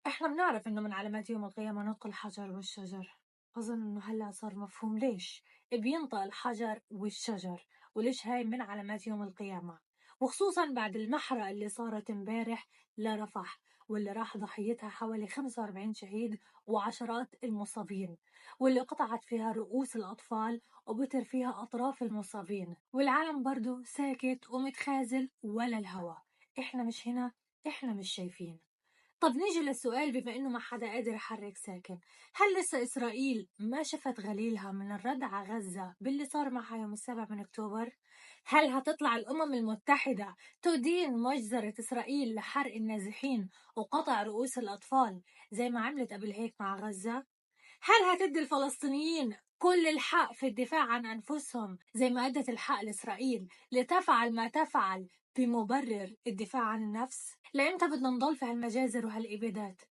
إحنا بنعرف إنه من علامات يوم القيامة نطق الحجر والشجر. أظن إنه هلأ صار مفهوم ليش بينطق الحجر والشجر، وليش هاي من علامات يوم القيامة، وخصوصا بعد المحرقة اللي صارت امبارح لرفح، واللي راح ضحيتها حوالي 45 شهيد وعشرات المصابين، واللي قطعت فيها رؤوس الأطفال وبتر فيها أطراف المصابين، والعالم برضو ساكت ومتخاذل ولا الهوى. إحنا مش هنا، إحنا مش شايفين. طب نيجي للسؤال، بما إنه ما حدا قادر يحرك ساكن، هل لسه إسرائيل ما شفت غليلها من الرد على غزة باللي صار معها يوم 7 أكتوبر؟ هل هتطلع الأمم المتحدة تدين مجزرة إسرائيل لحرق النازحين وقطع رؤوس الأطفال زي ما عملت قبل هيك مع غزة؟ هل هتدي الفلسطينيين كل الحق في الدفاع عن أنفسهم زي ما أدت الحق لإسرائيل لتفعل ما تفعل بمبرر الدفاع عن النفس؟ لإمتى بدنا نضل في هالمجازر وهالإبادات؟